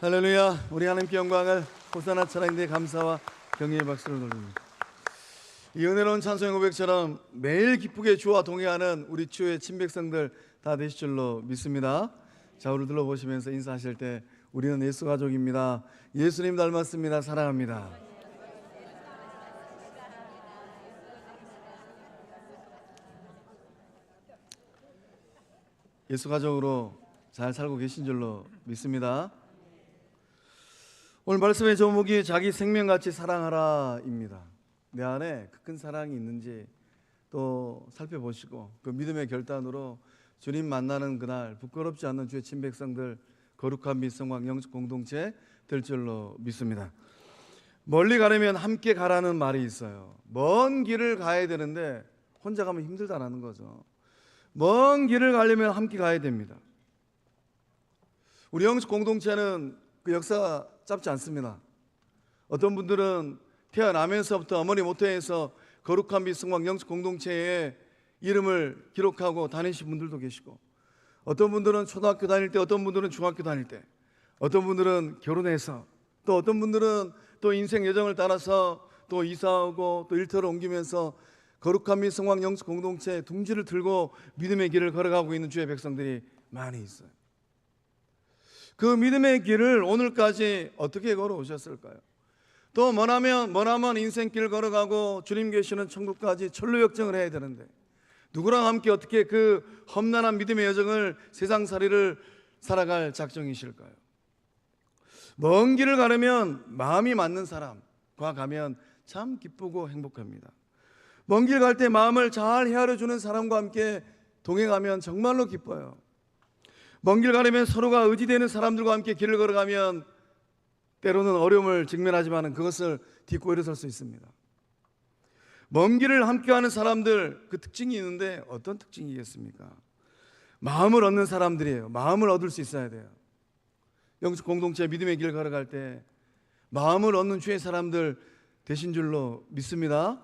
할렐루야. 우리 하나님께 영광을 호사나 찬양대 감사와 경의의 박수를 돌립니다. 이 은혜로운 찬송의 고백처럼 매일 기쁘게 주와 동행하는 우리 주의 친백성들 다 되실 줄로 믿습니다. 자, 우리 둘러보시면서 인사하실 때 우리는 예수 가족입니다. 예수님 닮았습니다. 사랑합니다. 예수 가족으로 잘 살고 계신 줄로 믿습니다. 오늘 말씀의 제목이 자기 생명같이 사랑하라입니다. 내 안에 그 큰 사랑이 있는지 또 살펴보시고 그 믿음의 결단으로 주님 만나는 그날 부끄럽지 않는 주의 친백성들 거룩한 및성광 영적 공동체 될 줄로 믿습니다. 멀리 가려면 함께 가라는 말이 있어요. 먼 길을 가야 되는데 혼자 가면 힘들다라는 거죠. 먼 길을 가려면 함께 가야 됩니다. 우리 영적 공동체는 그 역사가 짧지 않습니다. 어떤 분들은 태어나면서부터 어머니 모태에서 거룩한 및성광 영적 공동체에 이름을 기록하고 다니신 분들도 계시고, 어떤 분들은 초등학교 다닐 때, 어떤 분들은 중학교 다닐 때, 어떤 분들은 결혼해서, 또 어떤 분들은 또 인생 여정을 따라서 또 이사하고 또 일터를 옮기면서 거룩한 및성광 영적 공동체의 둥지를 들고 믿음의 길을 걸어가고 있는 주의 백성들이 많이 있어요. 그 믿음의 길을 오늘까지 어떻게 걸어오셨을까요? 또 머나먼 인생길 걸어가고 주님 계시는 천국까지 철로 역정을 해야 되는데 누구랑 함께 어떻게 그 험난한 믿음의 여정을 세상살이를 살아갈 작정이실까요? 먼 길을 가려면 마음이 맞는 사람과 가면 참 기쁘고 행복합니다. 먼 길 갈 때 마음을 잘 헤아려주는 사람과 함께 동행하면 정말로 기뻐요. 먼 길 가려면 서로가 의지되는 사람들과 함께 길을 걸어가면 때로는 어려움을 직면하지만 그것을 딛고 일어설 수 있습니다. 먼 길을 함께하는 사람들, 그 특징이 있는데 어떤 특징이겠습니까? 마음을 얻는 사람들이에요. 마음을 얻을 수 있어야 돼요. 영적 공동체 믿음의 길을 걸어갈 때 마음을 얻는 주의 사람들 되신 줄로 믿습니다.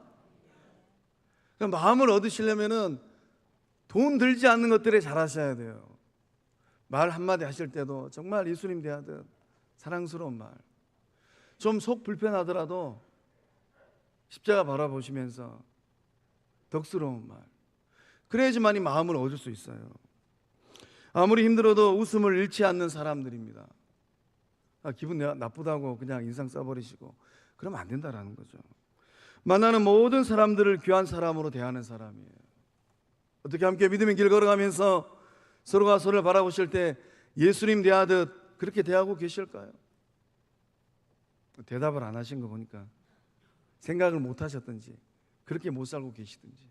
마음을 얻으시려면은 돈 들지 않는 것들에 잘하셔야 돼요. 말 한마디 하실 때도 정말 예수님 대하듯 사랑스러운 말, 좀 속 불편하더라도 십자가 바라보시면서 덕스러운 말, 그래야지만이 마음을 얻을 수 있어요. 아무리 힘들어도 웃음을 잃지 않는 사람들입니다. 기분 나쁘다고 그냥 인상 써버리시고 그러면 안 된다라는 거죠. 만나는 모든 사람들을 귀한 사람으로 대하는 사람이에요. 어떻게 함께 믿음의 길 걸어가면서 서로가 서로를 바라보실 때 예수님 대하듯 그렇게 대하고 계실까요? 대답을 안 하신 거 보니까 생각을 못 하셨든지 그렇게 못 살고 계시든지,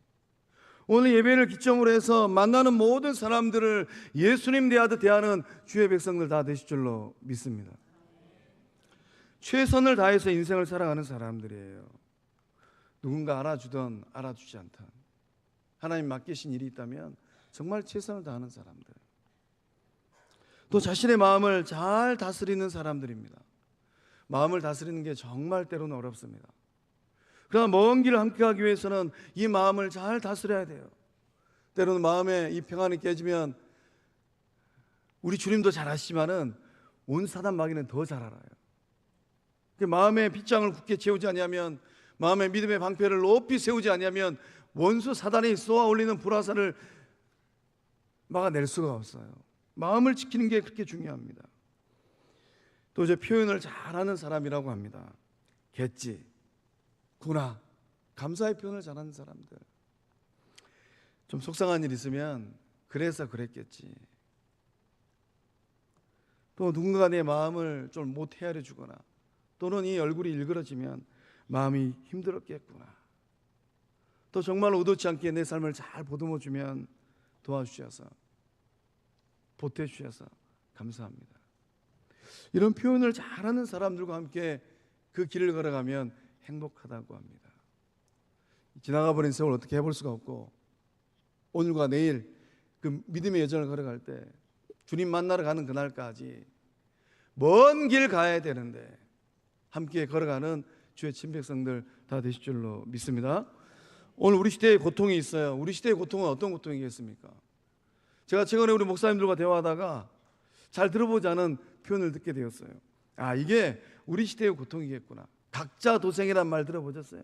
오늘 예배를 기점으로 해서 만나는 모든 사람들을 예수님 대하듯 대하는 주의 백성들 다 되실 줄로 믿습니다. 최선을 다해서 인생을 살아가는 사람들이에요. 누군가 알아주든 알아주지 않든 하나님 맡기신 일이 있다면 정말 최선을 다하는 사람들, 또 자신의 마음을 잘 다스리는 사람들입니다. 마음을 다스리는 게 정말 때로는 어렵습니다. 그러나 먼 길을 함께 가기 위해서는 이 마음을 잘 다스려야 돼요. 때로는 마음에 이 평안이 깨지면 우리 주님도 잘 아시지만은 온 사단 마귀는 더 잘 알아요. 마음의 빗장을 굳게 채우지 아니하면, 마음의 믿음의 방패를 높이 세우지 아니하면 원수 사단이 쏘아 올리는 불화살을 막아낼 수가 없어요. 마음을 지키는 게 그렇게 중요합니다. 또 이제 표현을 잘하는 사람이라고 합니다. 겠지, 구나, 감사의 표현을 잘하는 사람들. 좀 속상한 일 있으면 그래서 그랬겠지, 또 누군가 내 마음을 좀 못 헤아려 주거나 또는 이 얼굴이 일그러지면 마음이 힘들었겠구나, 또 정말 의도치 않게 내 삶을 잘 보듬어 주면 도와주셔서 보태주셔서 감사합니다. 이런 표현을 잘하는 사람들과 함께 그 길을 걸어가면 행복하다고 합니다. 지나가 버린 세월 어떻게 해볼 수가 없고, 오늘과 내일 그 믿음의 여정을 걸어갈 때 주님 만나러 가는 그날까지 먼 길 가야 되는데 함께 걸어가는 주의 친백성들 다 되실 줄로 믿습니다. 오늘 우리 시대에 고통이 있어요. 우리 시대의 고통은 어떤 고통이겠습니까? 제가 최근에 우리 목사님들과 대화하다가 잘 들어보지 않은 표현을 듣게 되었어요. 이게 우리 시대의 고통이겠구나. 각자 도생이란 말 들어보셨어요?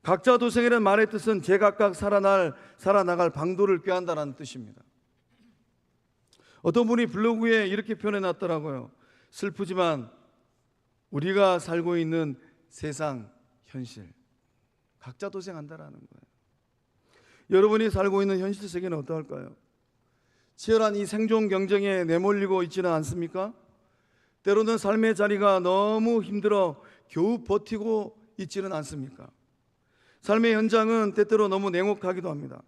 각자 도생이라는 말의 뜻은 제각각 살아나갈 방도를 꾀한다는 뜻입니다. 어떤 분이 블로그에 이렇게 표현해 놨더라고요. 슬프지만 우리가 살고 있는 세상 현실, 각자 도생한다라는 거예요. 여러분이 살고 있는 현실 세계는 어떠할까요? 치열한 이 생존 경쟁에 내몰리고 있지는 않습니까? 때로는 삶의 자리가 너무 힘들어 겨우 버티고 있지는 않습니까? 삶의 현장은 때때로 너무 냉혹하기도 합니다.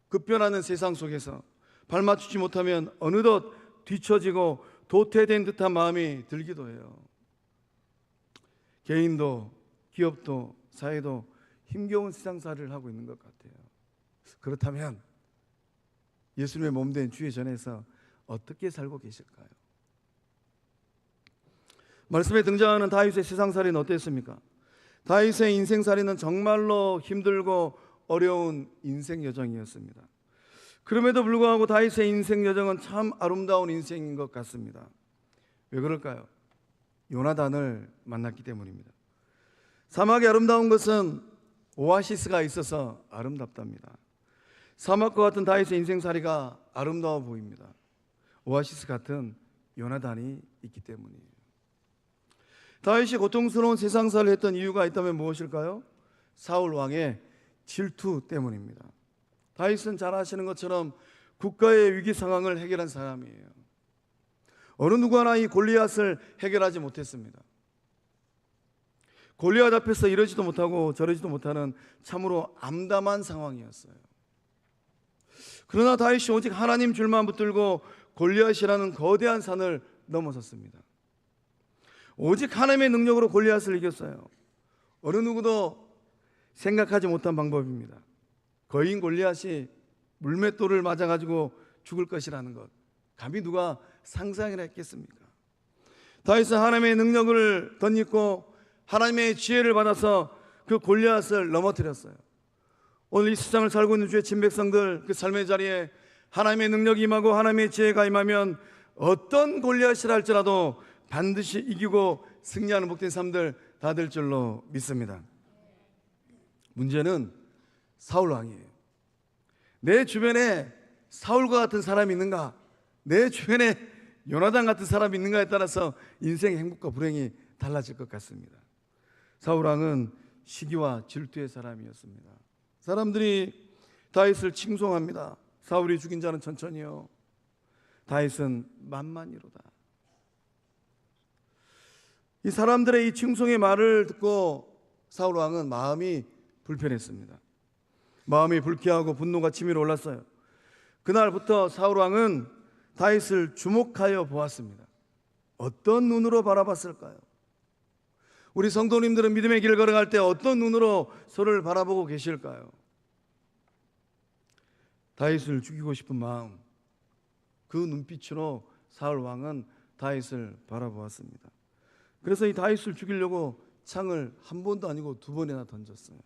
급변하는 세상 속에서 발맞추지 못하면 어느덧 뒤처지고 도태된 듯한 마음이 들기도 해요. 개인도 기업도 사회도 힘겨운 세상살이를 하고 있는 것 같아요. 그렇다면 예수님의 몸된 주의 전에서 어떻게 살고 계실까요? 말씀에 등장하는 다윗의 세상살이는 어땠습니까? 다윗의 인생살이는 정말로 힘들고 어려운 인생 여정이었습니다. 그럼에도 불구하고 다윗의 인생 여정은 참 아름다운 인생인 것 같습니다. 왜 그럴까요? 요나단을 만났기 때문입니다. 사막이 아름다운 것은 오아시스가 있어서 아름답답니다. 사막과 같은 다윗의 인생살이가 아름다워 보입니다. 오아시스 같은 요나단이 있기 때문이에요. 다윗이 고통스러운 세상살이를 했던 이유가 있다면 무엇일까요? 사울 왕의 질투 때문입니다. 다윗은 잘 아시는 것처럼 국가의 위기 상황을 해결한 사람이에요. 어느 누구 하나 이 골리앗을 해결하지 못했습니다. 골리앗 앞에서 이러지도 못하고 저러지도 못하는 참으로 암담한 상황이었어요. 그러나 다윗이 오직 하나님 줄만 붙들고 골리앗이라는 거대한 산을 넘어섰습니다. 오직 하나님의 능력으로 골리앗을 이겼어요. 어느 누구도 생각하지 못한 방법입니다. 거인 골리앗이 물맷돌을 맞아가지고 죽을 것이라는 것, 감히 누가 상상이나 했겠습니까? 다윗은 하나님의 능력을 덧입고 하나님의 지혜를 받아서 그 골리앗을 넘어뜨렸어요. 오늘 이 세상을 살고 있는 주의 친백성들, 그 삶의 자리에 하나님의 능력이 임하고 하나님의 지혜가 임하면 어떤 골리앗이라 할지라도 반드시 이기고 승리하는 복된 삶들 다 될 줄로 믿습니다. 문제는 사울 왕이에요. 내 주변에 사울과 같은 사람이 있는가, 내 주변에 요나단 같은 사람이 있는가에 따라서 인생의 행복과 불행이 달라질 것 같습니다. 사울 왕은 시기와 질투의 사람이었습니다. 사람들이 다윗을 칭송합니다. 사울이 죽인 자는 천천히요, 다윗은 만만이로다. 이 사람들의 이 칭송의 말을 듣고 사울 왕은 마음이 불편했습니다. 마음이 불쾌하고 분노가 치밀어 올랐어요. 그날부터 사울 왕은 다윗을 주목하여 보았습니다. 어떤 눈으로 바라봤을까요? 우리 성도님들은 믿음의 길을 걸어갈 때 어떤 눈으로 서로를 바라보고 계실까요? 다윗을 죽이고 싶은 마음, 그 눈빛으로 사울 왕은 다윗을 바라보았습니다. 그래서 이 다윗을 죽이려고 창을 한 번도 아니고 두 번이나 던졌어요.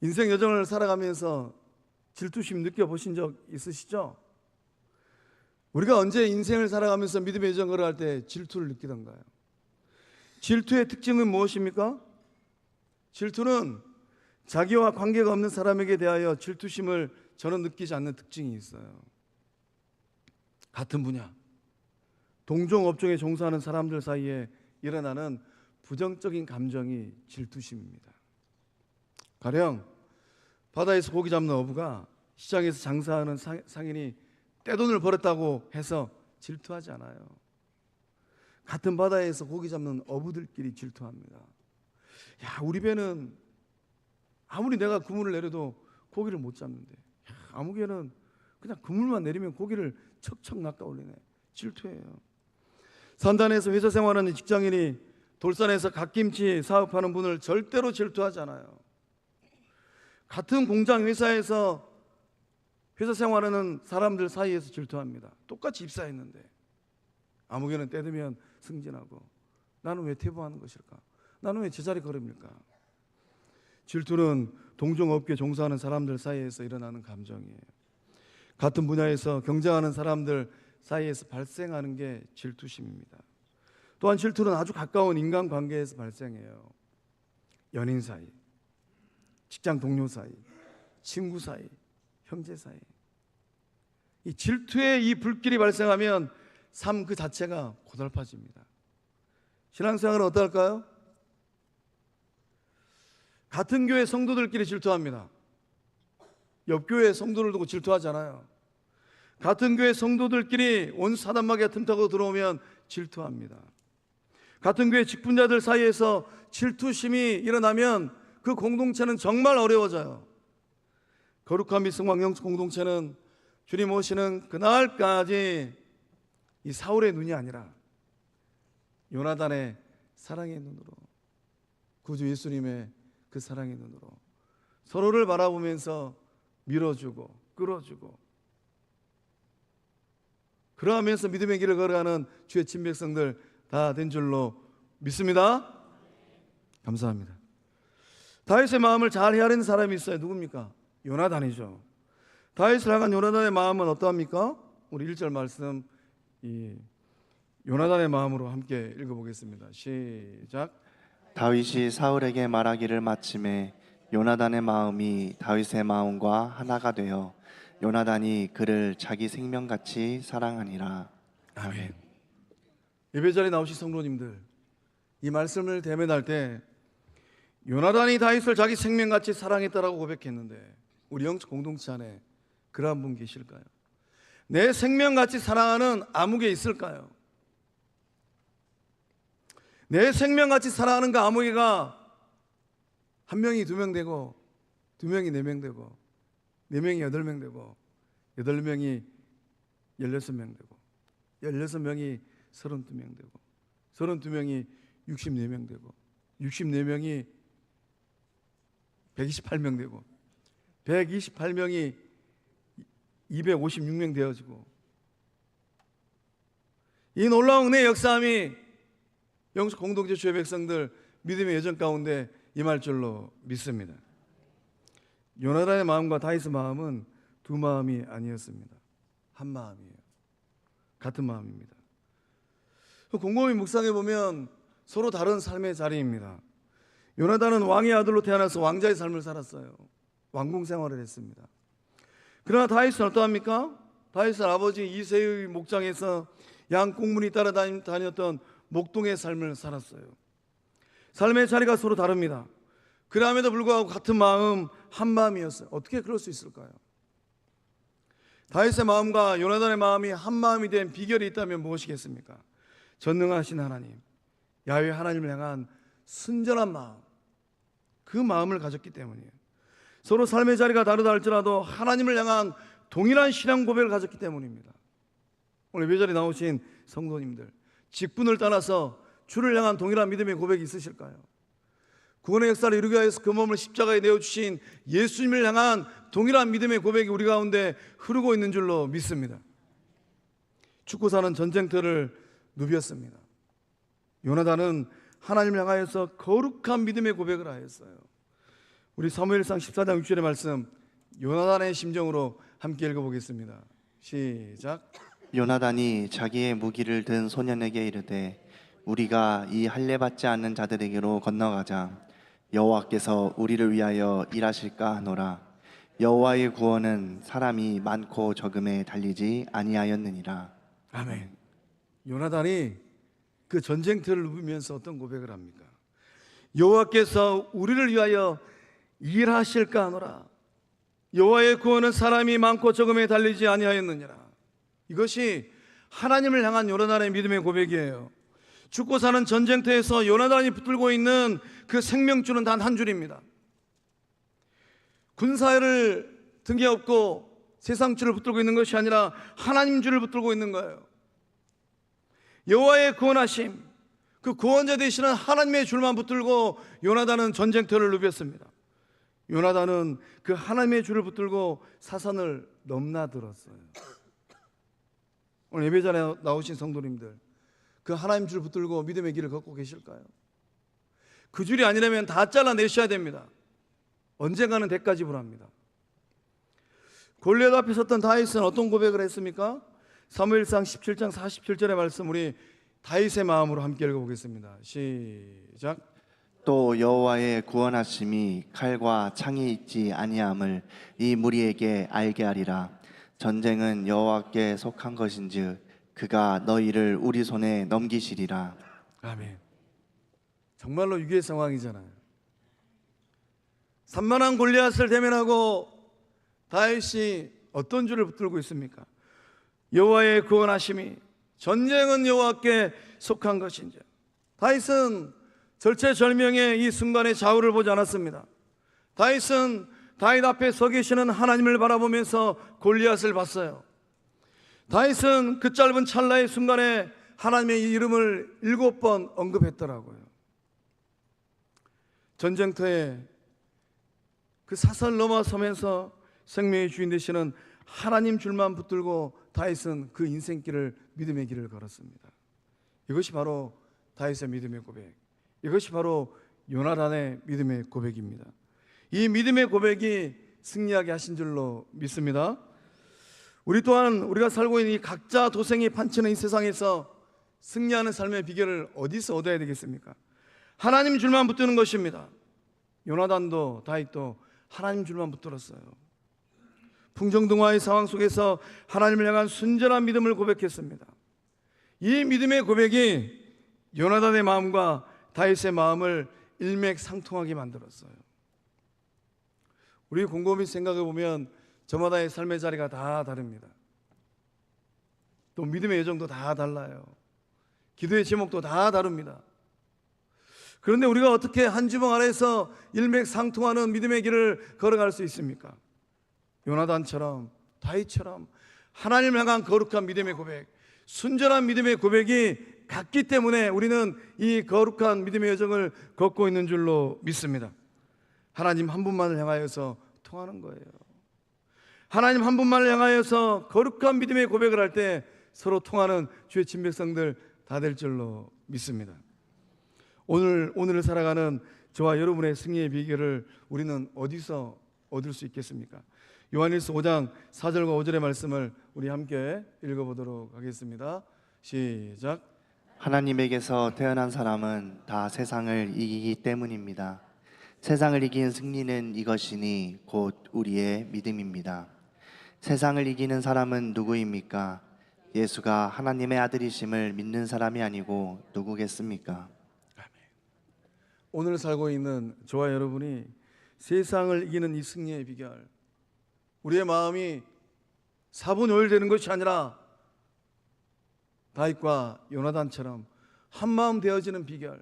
인생 여정을 살아가면서 질투심 느껴보신 적 있으시죠? 우리가 언제 인생을 살아가면서 믿음의 여정을 걸어갈 때 질투를 느끼던가요? 질투의 특징은 무엇입니까? 질투는 자기와 관계가 없는 사람에게 대하여 질투심을 저는 느끼지 않는 특징이 있어요. 같은 분야, 동종 업종에 종사하는 사람들 사이에 일어나는 부정적인 감정이 질투심입니다. 가령 바다에서 고기 잡는 어부가 시장에서 장사하는 상인이 떼돈을 벌었다고 해서 질투하지 않아요. 같은 바다에서 고기 잡는 어부들끼리 질투합니다. 야, 우리 배는 아무리 내가 그물을 내려도 고기를 못 잡는데, 야, 아무 개는 그냥 그물만 내리면 고기를 척척 낚아올리네. 질투해요. 산단에서 회사 생활하는 직장인이 돌산에서 갓김치 사업하는 분을 절대로 질투하지 않아요. 같은 공장 회사에서 회사 생활하는 사람들 사이에서 질투합니다. 똑같이 입사했는데 아무 개는 떼들면 승진하고, 나는 왜 퇴보하는 것일까? 나는 왜 제자리 걸음일까? 질투는 동종업계 종사하는 사람들 사이에서 일어나는 감정이에요. 같은 분야에서 경쟁하는 사람들 사이에서 발생하는 게 질투심입니다. 또한 질투는 아주 가까운 인간관계에서 발생해요. 연인 사이, 직장 동료 사이, 친구 사이, 형제 사이. 이 질투의 이 불길이 발생하면 삶 그 자체가 고달파집니다. 신앙생활은 어떨까요? 같은 교회 성도들끼리 질투합니다. 옆 교회 성도를 두고 질투하잖아요. 같은 교회 성도들끼리 온 사단마귀가 틈타고 들어오면 질투합니다. 같은 교회 직분자들 사이에서 질투심이 일어나면 그 공동체는 정말 어려워져요. 거룩한 미승왕 영적 공동체는 주님 오시는 그날까지 이 사울의 눈이 아니라 요나단의 사랑의 눈으로, 구주 예수님의 그 사랑의 눈으로 서로를 바라보면서 밀어주고 끌어주고, 그러하면서 믿음의 길을 걸어가는 주의 친백성들 다 된 줄로 믿습니다. 감사합니다. 다윗의 마음을 잘 헤아리는 사람이 있어요. 누굽니까? 요나단이죠. 다윗을 향한 요나단의 마음은 어떠합니까? 우리 1절 말씀 이 요나단의 마음으로 함께 읽어보겠습니다. 시작. 다윗이 사울에게 말하기를 마침에 요나단의 마음이 다윗의 마음과 하나가 되어 요나단이 그를 자기 생명같이 사랑하니라. 아멘. 예배자리에 나오신 성도님들, 이 말씀을 대면할 때 요나단이 다윗을 자기 생명같이 사랑했다라고 고백했는데 우리 영적 공동체 안에 그러한 분 계실까요? 내 생명같이 사랑하는 아무개 있을까요? 내 생명같이 사랑하는 그 아무개가 한 명이 2명 되고, 2명이 4명 되고, 4명이 8명 되고, 8명이 16명 되고, 16명이 32명 되고, 32명이 64명 되고, 64명이 128명 되고, 128명이 256명 되어지고, 이 놀라운 은혜의 역사함이 영적 공동체 주의 백성들 믿음의 여정 가운데 임할 줄로 믿습니다. 요나단의 마음과 다윗의 마음은 두 마음이 아니었습니다. 한 마음이에요. 같은 마음입니다. 곰곰이 묵상해 보면 서로 다른 삶의 자리입니다. 요나단은 왕의 아들로 태어나서 왕자의 삶을 살았어요. 왕궁 생활을 했습니다. 그러나 다윗은 어떠합니까? 다윗은 아버지 이새의 목장에서 양 꽁무니 따라다녔던 목동의 삶을 살았어요. 삶의 자리가 서로 다릅니다. 그럼에도 불구하고 같은 마음, 한 마음이었어요. 어떻게 그럴 수 있을까요? 다윗의 마음과 요나단의 마음이 한 마음이 된 비결이 있다면 무엇이겠습니까? 전능하신 하나님, 야훼 하나님을 향한 순전한 마음, 그 마음을 가졌기 때문이에요. 서로 삶의 자리가 다르다 할지라도 하나님을 향한 동일한 신앙 고백을 가졌기 때문입니다. 오늘 예배자리에 나오신 성도님들, 직분을 떠나서 주를 향한 동일한 믿음의 고백이 있으실까요? 구원의 역사를 이루기 위해서 그 몸을 십자가에 내어주신 예수님을 향한 동일한 믿음의 고백이 우리 가운데 흐르고 있는 줄로 믿습니다. 죽고 사는 전쟁터를 누볐습니다. 요나단은 하나님을 향하여서 거룩한 믿음의 고백을 하였어요. 우리 사무엘상 14장 6절의 말씀, 요나단의 심정으로 함께 읽어보겠습니다. 시작. 요나단이 자기의 무기를 든 소년에게 이르되 우리가 이 할례 받지 않는 자들에게로 건너가자. 여호와께서 우리를 위하여 일하실까 하노라. 여호와의 구원은 사람이 많고 적음에 달리지 아니하였느니라. 아멘. 요나단이 그 전쟁터를 누비면서 어떤 고백을 합니까? 여호와께서 우리를 위하여 일하실까 하노라. 여호와의 구원은 사람이 많고 적음에 달리지 아니하였느니라. 이것이 하나님을 향한 요나단의 믿음의 고백이에요. 죽고 사는 전쟁터에서 요나단이 붙들고 있는 그 생명줄은 단 한 줄입니다. 군사를 등에 업고 세상 줄을 붙들고 있는 것이 아니라 하나님 줄을 붙들고 있는 거예요. 여호와의 구원하심, 그 구원자 되시는 하나님의 줄만 붙들고 요나단은 전쟁터를 누볐습니다. 요나단은 그 하나님의 줄을 붙들고 사선을 넘나들었어요. 오늘 예배자리에 나오신 성도님들, 그 하나님 줄 붙들고 믿음의 길을 걷고 계실까요? 그 줄이 아니라면 다 잘라내셔야 됩니다. 언젠가는 대가 지불합니다. 골리앗 앞에 섰던 다윗은 어떤 고백을 했습니까? 사무엘상 17장 47절의 말씀 우리 다윗의 마음으로 함께 읽어보겠습니다. 시작. 또 여호와의 구원하심이 칼과 창이 있지 아니함을 이 무리에게 알게 하리라. 전쟁은 여호와께 속한 것인즉 그가 너희를 우리 손에 넘기시리라. 아멘. 정말로 위기의 상황이잖아요. 산만한 골리앗을 대면하고 다윗이 어떤 줄을 붙들고 있습니까? 여호와의 구원하심이, 전쟁은 여호와께 속한 것인지. 다윗은 절체절명의 이 순간의 좌우를 보지 않았습니다. 다윗은 다윗 앞에 서 계시는 하나님을 바라보면서 골리앗을 봤어요. 다윗은 그 짧은 찰나의 순간에 하나님의 이름을 7번 언급했더라고요. 전쟁터에 그 사슬 넘어서면서 생명의 주인 되시는 하나님 줄만 붙들고 다윗은 그 인생길을, 믿음의 길을 걸었습니다. 이것이 바로 다윗의 믿음의 고백, 이것이 바로 요나단의 믿음의 고백입니다. 이 믿음의 고백이 승리하게 하신 줄로 믿습니다. 우리 또한 우리가 살고 있는 이 각자 도생이 판치는 이 세상에서 승리하는 삶의 비결을 어디서 얻어야 되겠습니까? 하나님 줄만 붙드는 것입니다. 요나단도 다윗도 하나님 줄만 붙들었어요. 풍정등화의 상황 속에서 하나님을 향한 순전한 믿음을 고백했습니다. 이 믿음의 고백이 요나단의 마음과 다윗의 마음을 일맥상통하게 만들었어요. 우리 곰곰이 생각해 보면 저마다의 삶의 자리가 다 다릅니다. 또 믿음의 여정도 다 달라요. 기도의 제목도 다 다릅니다. 그런데 우리가 어떻게 한 지붕 아래에서 일맥상통하는 믿음의 길을 걸어갈 수 있습니까? 요나단처럼, 다윗처럼 하나님을 향한 거룩한 믿음의 고백, 순전한 믿음의 고백이 같기 때문에 우리는 이 거룩한 믿음의 여정을 걷고 있는 줄로 믿습니다. 하나님 한 분만을 향하여서 통하는 거예요. 하나님 한 분만을 향하여서 거룩한 믿음의 고백을 할 때 서로 통하는 주의 친백성들 다 될 줄로 믿습니다. 오늘을 살아가는 저와 여러분의 승리의 비결을 우리는 어디서 얻을 수 있겠습니까? 요한일서 5장 4절과 5절의 말씀을 우리 함께 읽어보도록 하겠습니다. 시작. 하나님에게서 태어난 사람은 다 세상을 이기기 때문입니다. 세상을 이긴 승리는 이것이니 곧 우리의 믿음입니다. 세상을 이기는 사람은 누구입니까? 예수가 하나님의 아들이심을 믿는 사람이 아니고 누구겠습니까? 오늘 살고 있는 저와 여러분이 세상을 이기는 이 승리의 비결, 우리의 마음이 사분오열되는 것이 아니라 다윗과 요나단처럼 한마음 되어지는 비결,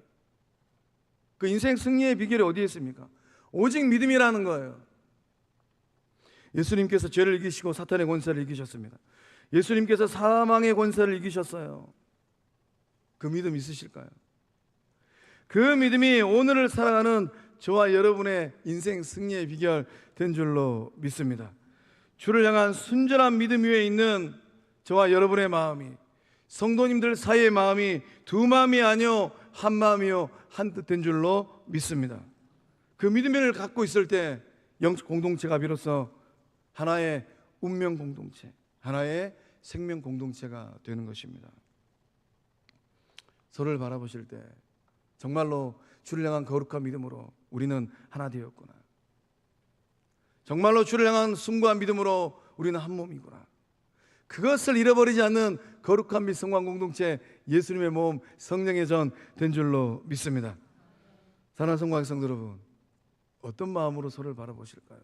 그 인생 승리의 비결이 어디에 있습니까? 오직 믿음이라는 거예요. 예수님께서 죄를 이기시고 사탄의 권세를 이기셨습니다. 예수님께서 사망의 권세를 이기셨어요. 그 믿음 있으실까요? 그 믿음이 오늘을 살아가는 저와 여러분의 인생 승리의 비결 된 줄로 믿습니다. 주를 향한 순전한 믿음 위에 있는 저와 여러분의 마음이, 성도님들 사이의 마음이 두 마음이 아니요 한 마음이요 한 뜻 된 줄로 믿습니다. 그 믿음을 갖고 있을 때 영적 공동체가 비로소 하나의 운명 공동체, 하나의 생명 공동체가 되는 것입니다. 서로를 바라보실 때 정말로 주를 향한 거룩한 믿음으로 우리는 하나 되었구나, 정말로 주를 향한 숭고한 믿음으로 우리는 한 몸이구나, 그것을 잃어버리지 않는 거룩한 및 성관 공동체, 예수님의 몸 성령의 전 된 줄로 믿습니다. 사랑하는 성과 백성들 여러분, 어떤 마음으로 서로를 바라보실까요?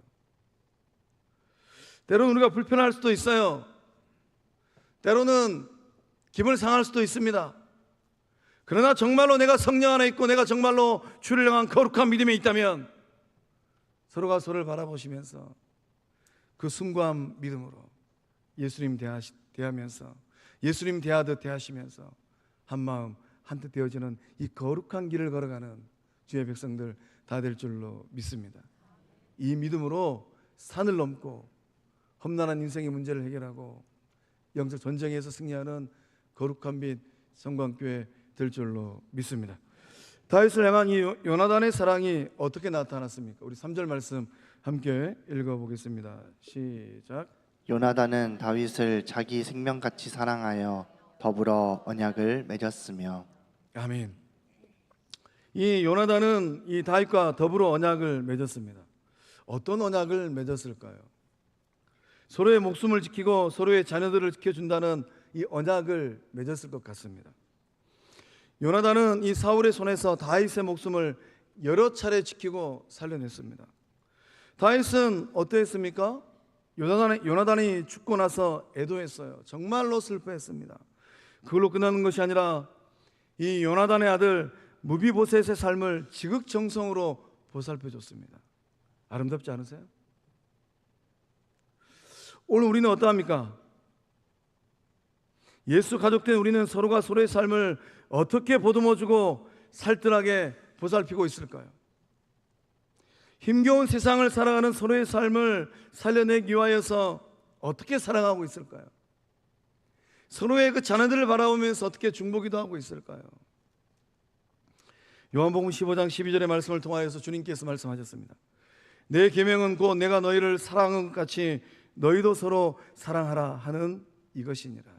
때로는 우리가 불편할 수도 있어요. 때로는 기분을 상할 수도 있습니다. 그러나 정말로 내가 성령 안에 있고 내가 정말로 주를 향한 거룩한 믿음에 있다면 서로가 서로를 바라보시면서 그 숭고한 믿음으로 예수님 대하면서, 예수님 대하듯 대하시면서 한 마음 한 뜻 되어지는 이 거룩한 길을 걸어가는 주의 백성들 다 될 줄로 믿습니다. 이 믿음으로 산을 넘고 험난한 인생의 문제를 해결하고 영적 전쟁에서 승리하는 거룩한 및 성광교회 될 줄로 믿습니다. 다윗을 향한 이 요나단의 사랑이 어떻게 나타났습니까? 우리 3절 말씀 함께 읽어보겠습니다. 시작. 요나단은 다윗을 자기 생명같이 사랑하여 더불어 언약을 맺었으며. 아멘. 이 요나단은 이 다윗과 더불어 언약을 맺었습니다. 어떤 언약을 맺었을까요? 서로의 목숨을 지키고 서로의 자녀들을 지켜준다는 이 언약을 맺었을 것 같습니다. 요나단은 이 사울의 손에서 다윗의 목숨을 여러 차례 지키고 살려냈습니다. 다윗은 어떠했습니까? 요나단이 죽고 나서 애도했어요. 정말로 슬퍼했습니다. 그걸로 끝나는 것이 아니라 이 요나단의 아들 무비보셋의 삶을 지극정성으로 보살펴줬습니다. 아름답지 않으세요? 오늘 우리는 어떠합니까? 예수 가족된 우리는 서로가 서로의 삶을 어떻게 보듬어주고 살뜰하게 보살피고 있을까요? 힘겨운 세상을 살아가는 서로의 삶을 살려내기 위하여서 어떻게 살아가고 있을까요? 서로의 그 자녀들을 바라보면서 어떻게 중보기도 하고 있을까요? 요한복음 15장 12절의 말씀을 통하여서 주님께서 말씀하셨습니다. 내 계명은 곧 내가 너희를 사랑한 것 같이 너희도 서로 사랑하라 하는 이것이니라.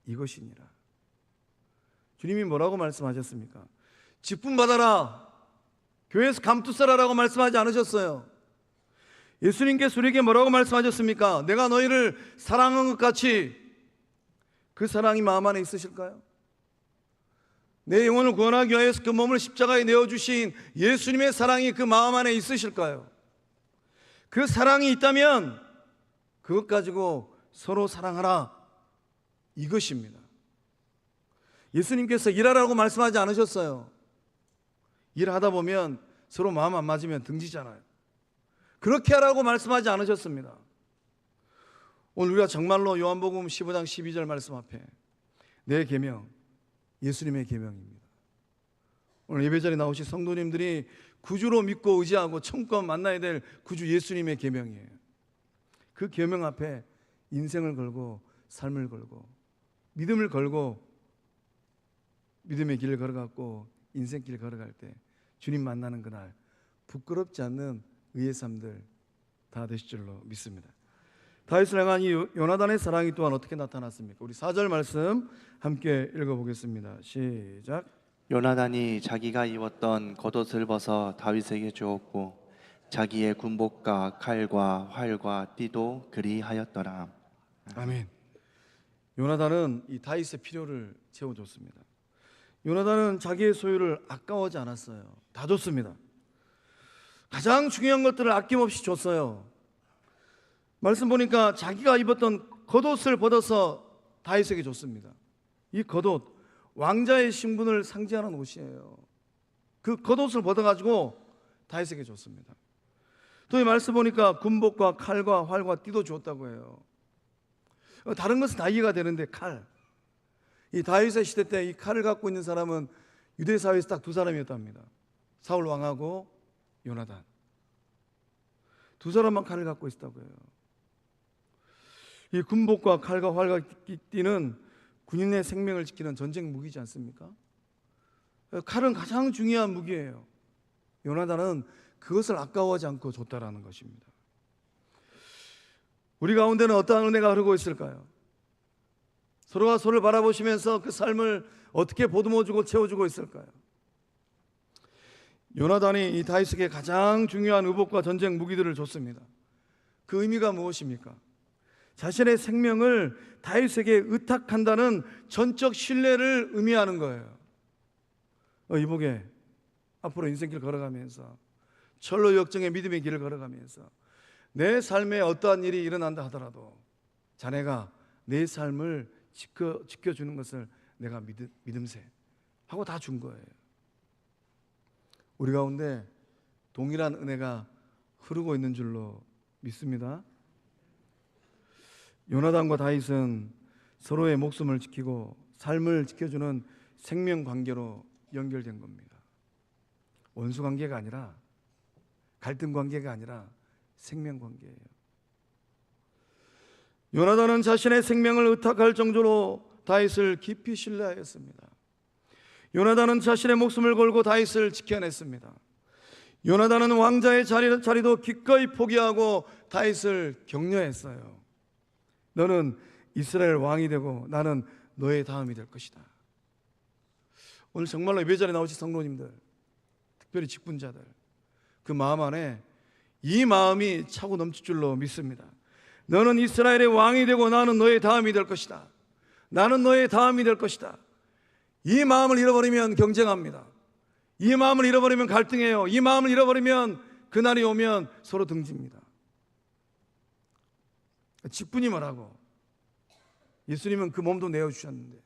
이것이니라. 주님이 뭐라고 말씀하셨습니까? 직분 받아라, 교회에서 감투 써라라고 말씀하지 않으셨어요. 예수님께서 우리에게 뭐라고 말씀하셨습니까? 내가 너희를 사랑한 것 같이. 그 사랑이 마음 안에 있으실까요? 내 영혼을 구원하기 위해서 그 몸을 십자가에 내어주신 예수님의 사랑이 그 마음 안에 있으실까요? 그 사랑이 있다면 그것 가지고 서로 사랑하라, 이것입니다. 예수님께서 일하라고 말씀하지 않으셨어요. 일하다 보면 서로 마음 안 맞으면 등지잖아요. 그렇게 하라고 말씀하지 않으셨습니다. 오늘 우리가 정말로 요한복음 15장 12절 말씀 앞에 내 계명, 예수님의 계명입니다. 오늘 예배자리에 나오신 성도님들이 구주로 믿고 의지하고 천권 만나야 될 구주 예수님의 계명이에요. 그 계명 앞에 인생을 걸고 삶을 걸고 믿음을 걸고 믿음의 길을 걸어갔고 인생길 걸어갈 때 주님 만나는 그날 부끄럽지 않는 의의 삶들 다 되실 줄로 믿습니다. 다윗을 향한 이 요나단의 사랑이 또한 어떻게 나타났습니까? 우리 4절 말씀 함께 읽어보겠습니다. 시작. 요나단이 자기가 입었던 겉옷을 벗어 다윗에게 주었고 자기의 군복과 칼과 활과 띠도 그리하였더라. 아멘. 요나단은 이 다윗의 필요를 채워줬습니다. 요나단은 자기의 소유를 아까워하지 않았어요. 다 줬습니다. 가장 중요한 것들을 아낌없이 줬어요. 말씀 보니까 자기가 입었던 겉옷을 벗어서 다윗에게 줬습니다. 이 겉옷, 왕자의 신분을 상징하는 옷이에요. 그 겉옷을 벗어가지고 다윗에게 줬습니다. 또 이 말씀 보니까 군복과 칼과 활과 띠도 주었다고 해요. 다른 것은 다 이해가 되는데 칼, 이 다윗의 시대 때 이 칼을 갖고 있는 사람은 유대 사회에서 딱 두 사람이었답니다. 사울 왕하고 요나단, 두 사람만 칼을 갖고 있었다고 해요. 이 군복과 칼과 활과 띠는 군인의 생명을 지키는 전쟁 무기지 않습니까? 칼은 가장 중요한 무기예요. 요나단은 그것을 아까워하지 않고 줬다라는 것입니다. 우리 가운데는 어떠한 은혜가 흐르고 있을까요? 서로가 서로를 바라보시면서 그 삶을 어떻게 보듬어주고 채워주고 있을까요? 요나단이 이 다윗에게 가장 중요한 의복과 전쟁 무기들을 줬습니다. 그 의미가 무엇입니까? 자신의 생명을 다윗에게 의탁한다는 전적 신뢰를 의미하는 거예요. 이복에 앞으로 인생길 걸어가면서 철로 역정의 믿음의 길을 걸어가면서 내 삶에 어떠한 일이 일어난다 하더라도 자네가 내 삶을 지켜주는 것을 내가 믿음세 하고 다 준 거예요. 우리 가운데 동일한 은혜가 흐르고 있는 줄로 믿습니다. 요나단과 다윗은 서로의 목숨을 지키고 삶을 지켜주는 생명 관계로 연결된 겁니다. 원수 관계가 아니라, 갈등 관계가 아니라 생명 관계예요. 요나단은 자신의 생명을 의탁할 정도로 다윗을 깊이 신뢰하였습니다. 요나단은 자신의 목숨을 걸고 다윗을 지켜냈습니다. 요나단은 왕자의 자리도 기꺼이 포기하고 다윗을 격려했어요. 너는 이스라엘 왕이 되고 나는 너의 다음이 될 것이다. 오늘 정말로 예배 자리에 나오신 성도님들, 특별히 직분자들, 그 마음 안에 이 마음이 차고 넘칠 줄로 믿습니다. 너는 이스라엘의 왕이 되고 나는 너의 다음이 될 것이다. 나는 너의 다음이 될 것이다. 이 마음을 잃어버리면 경쟁합니다. 이 마음을 잃어버리면 갈등해요. 이 마음을 잃어버리면 그날이 오면 서로 등집니다. 직분이 뭐라고? 예수님은 그 몸도 내어주셨는데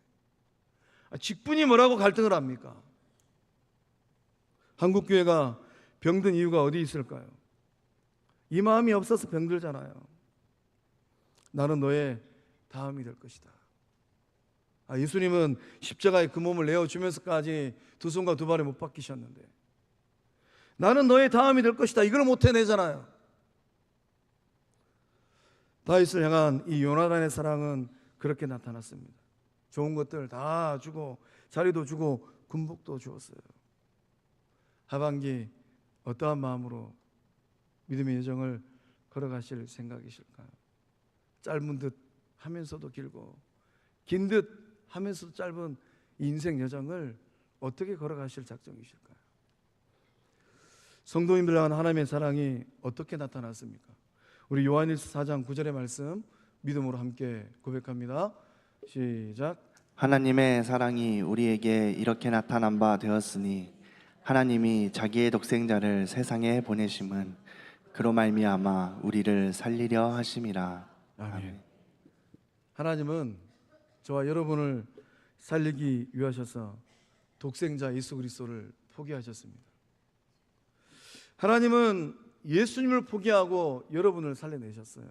직분이 뭐라고 갈등을 합니까? 한국교회가 병든 이유가 어디 있을까요? 이 마음이 없어서 병들잖아요. 나는 너의 다음이 될 것이다. 예수님은 십자가에 그 몸을 내어주면서까지 두 손과 두 발에 못 박히셨는데 나는 너의 다음이 될 것이다. 이걸 못 해내잖아요. 다윗을 향한 이 요나단의 사랑은 그렇게 나타났습니다. 좋은 것들 다 주고 자리도 주고 군복도 주었어요. 하반기 어떠한 마음으로 믿음의 여정을 걸어가실 생각이실까요? 짧은 듯 하면서도 길고 긴 듯 하면서도 짧은 인생 여정을 어떻게 걸어가실 작정이실까요? 성도님들 향한 하나님의 사랑이 어떻게 나타났습니까? 우리 요한일서 4장 9절의 말씀 믿음으로 함께 고백합니다. 시작. 하나님의 사랑이 우리에게 이렇게 나타난 바 되었으니 하나님이 자기의 독생자를 세상에 보내심은 그로 말미암아 우리를 살리려 하심이라. 아멘. 하나님은 저와 여러분을 살리기 위하셔서 독생자 예수 그리스도를 포기하셨습니다. 하나님은 예수님을 포기하고 여러분을 살려내셨어요.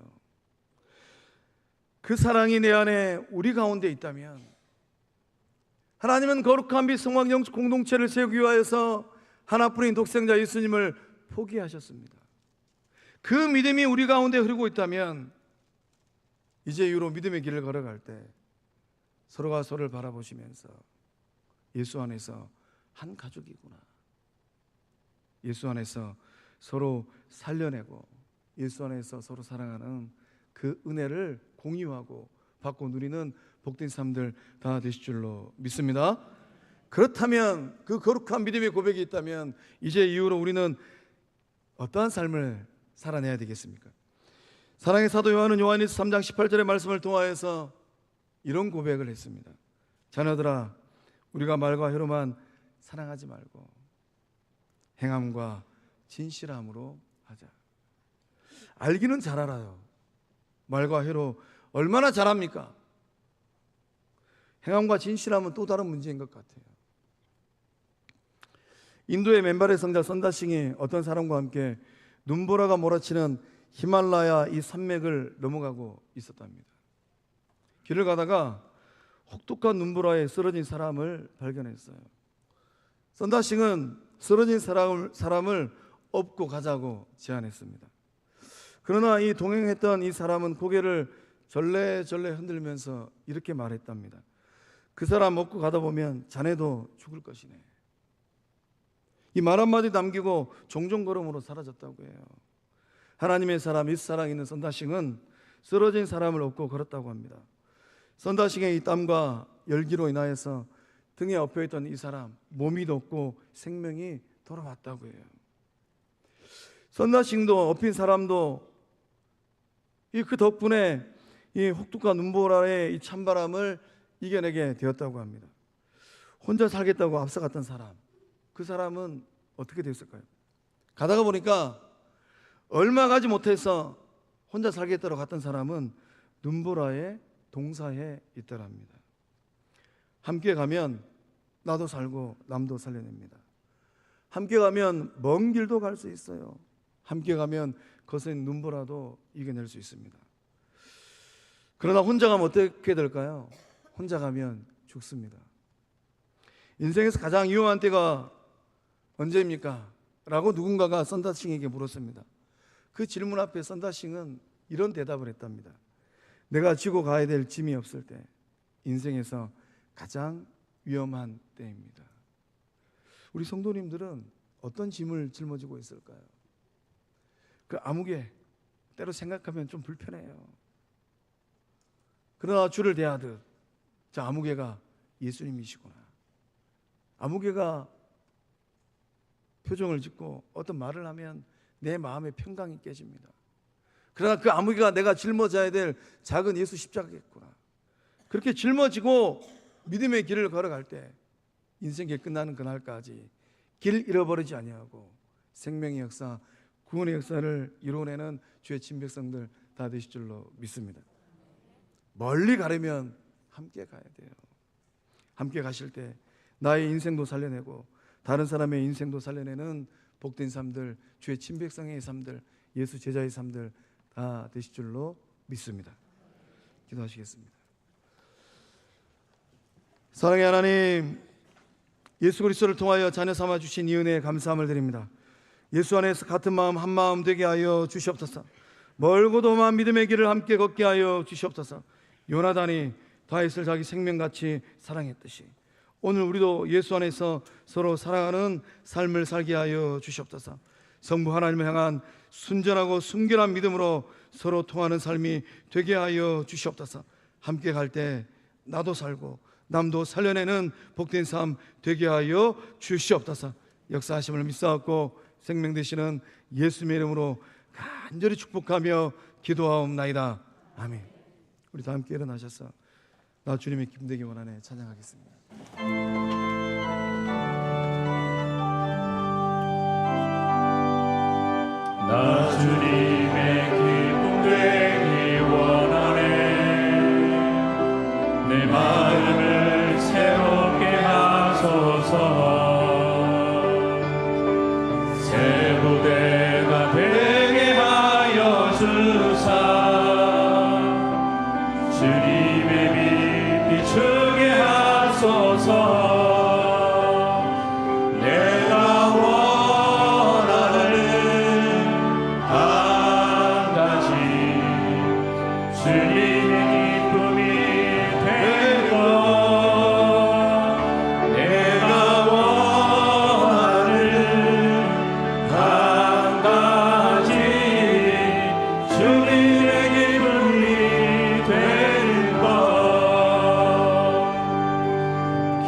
그 사랑이 내 안에 우리 가운데 있다면 하나님은 거룩한 빛 성막 영적 공동체를 세우기 위하여서 하나뿐인 독생자 예수님을 포기하셨습니다. 그 믿음이 우리 가운데 흐르고 있다면 이제 이후로 믿음의 길을 걸어갈 때 서로가 서로를 바라보시면서 예수 안에서 한 가족이구나, 예수 안에서 서로 살려내고 예수 안에서 서로 사랑하는 그 은혜를 공유하고 받고 누리는 복된 삶들 다 되실 줄로 믿습니다. 그렇다면 그 거룩한 믿음의 고백이 있다면 이제 이후로 우리는 어떠한 삶을 살아내야 되겠습니까? 사랑의 사도 요한은 요한일서 3장 18절의 말씀을 통하여서 이런 고백을 했습니다. 자녀들아, 우리가 말과 혀로만 사랑하지 말고 행함과 진실함으로 하자. 알기는 잘 알아요. 말과 혀로 얼마나 잘합니까? 행함과 진실함은 또 다른 문제인 것 같아요. 인도의 맨발의 성자 선다싱이 어떤 사람과 함께 눈보라가 몰아치는 히말라야 이 산맥을 넘어가고 있었답니다. 길을 가다가 혹독한 눈보라에 쓰러진 사람을 발견했어요. 선다싱은 쓰러진 사람을 업고 가자고 제안했습니다. 그러나 이 동행했던 이 사람은 고개를 절레절레 흔들면서 이렇게 말했답니다. 그 사람 업고 가다 보면 자네도 죽을 것이네. 이 말 한마디 남기고 종종 걸음으로 사라졌다고 해요. 하나님의 사람 이스사랑 있는 선다싱은 쓰러진 사람을 업고 걸었다고 합니다. 선다싱의 이 땀과 열기로 인하여서 등에 엎여있던 이 사람 몸이 돋고 생명이 돌아왔다고 해요. 선다싱도 엎인 사람도 그 덕분에 이 혹독한 눈보라의 이 찬바람을 이겨내게 되었다고 합니다. 혼자 살겠다고 앞서갔던 사람, 그 사람은 어떻게 됐을까요? 가다가 보니까 얼마 가지 못해서 혼자 살겠다고 갔던 사람은 눈보라의 동사에 있더랍니다. 함께 가면 나도 살고 남도 살려냅니다. 함께 가면 먼 길도 갈 수 있어요. 함께 가면 거센 눈보라도 이겨낼 수 있습니다. 그러나 혼자 가면 어떻게 될까요? 혼자 가면 죽습니다. 인생에서 가장 위험한 때가 언제입니까? 라고 누군가가 선다싱에게 물었습니다. 그 질문 앞에 선다싱은 이런 대답을 했답니다. 내가 지고 가야 될 짐이 없을 때, 인생에서 가장 위험한 때입니다. 우리 성도님들은 어떤 짐을 짊어지고 있을까요? 그 아무개 때로 생각하면 좀 불편해요. 그러나 주를 대하듯 저 아무개가 예수님이시구나. 아무개가 표정을 짓고 어떤 말을 하면 내 마음의 평강이 깨집니다. 그러나 그 아무개가 내가 짊어져야 될 작은 예수 십자가겠구나. 그렇게 짊어지고 믿음의 길을 걸어갈 때 인생이 끝나는 그날까지 길 잃어버리지 아니하고 생명의 역사, 구원의 역사를 이루어내는 주의 친백성들 다 되실 줄로 믿습니다. 멀리 가려면 함께 가야 돼요. 함께 가실 때 나의 인생도 살려내고 다른 사람의 인생도 살려내는 복된 삶들, 주의 친백성의 삶들, 예수 제자의 삶들 다 되실 줄로 믿습니다. 기도하시겠습니다. 사랑의 하나님, 예수 그리스도를 통하여 자녀 삼아 주신 이 은혜에 감사함을 드립니다. 예수 안에서 같은 마음 한 마음 되게 하여 주시옵소서. 멀고도 먼 믿음의 길을 함께 걷게 하여 주시옵소서. 요나단이 다윗을 자기 생명같이 사랑했듯이 오늘 우리도 예수 안에서 서로 사랑하는 삶을 살게 하여 주시옵소서. 성부 하나님을 향한 순전하고 순결한 믿음으로 서로 통하는 삶이 되게 하여 주시옵소서. 함께 갈 때 나도 살고 남도 살려내는 복된 삶 되게 하여 주시옵소서. 역사하심을 믿사옵고 생명 되시는 예수님의 이름으로 간절히 축복하며 기도하옵나이다. 아멘. 우리 다 함께 일어나셔서 나 주님의 기쁨 되기 원하네 찬양하겠습니다. 나 주님의 기쁨 되기 원하네. 내 마음을 새롭게 하소서. 새 부대가 되게 하여 주사. 주님의 빛 비추게 하소서.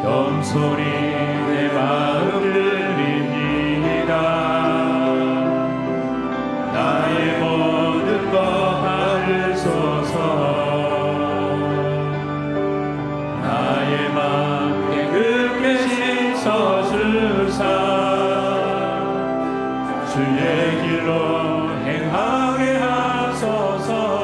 겸손히 내 마음 드립니다. 나의 모든 것 받으소서. 나의 맘 깨끗게 씻어주사. 주의 길로 행하게 하소서.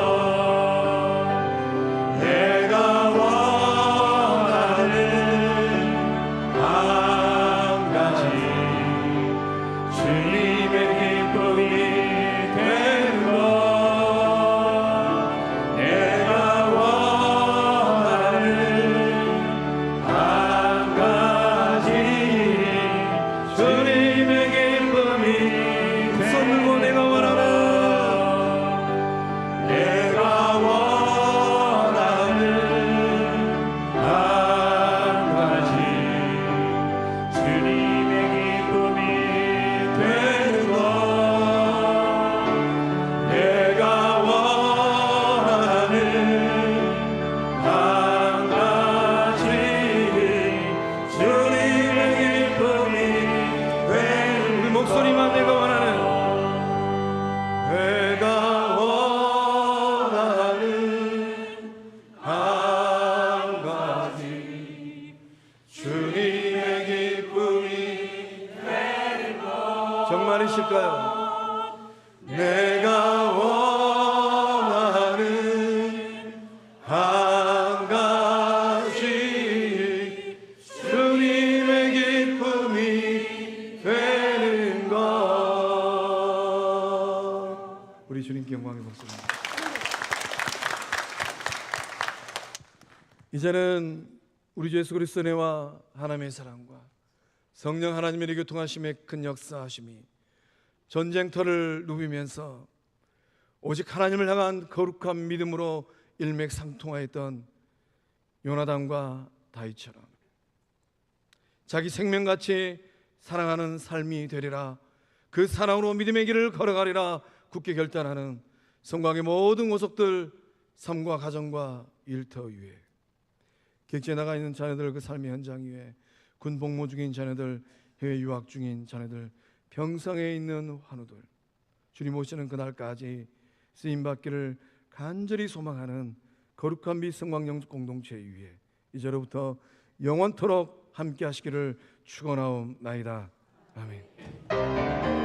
정말이실까요? 내가 원하는 한 가지 주님의 기쁨이 되는 것. 우리 주님께 영광의 목소리입니다. 이제는 우리 주 예수 그리스도의 은혜와 하나님의 사랑과 성령 하나님의 교통하심의 큰 역사하심이 전쟁터를 누비면서 오직 하나님을 향한 거룩한 믿음으로 일맥상통하였던 요나단과 다윗처럼 자기 생명같이 사랑하는 삶이 되리라. 그 사랑으로 믿음의 길을 걸어가리라 굳게 결단하는 성광의 모든 모속들, 삶과 가정과 일터 위에, 객지에 나가 있는 자녀들, 그 삶의 현장 위에, 군 복무 중인 자녀들, 해외 유학 중인 자녀들, 병상에 있는 환우들, 주님 오시는 그날까지 쓰임받기를 간절히 소망하는 거룩한 빛 성광 영적 공동체 위에 이제로부터 영원토록 함께 하시기를 축원하옵나이다. 아멘.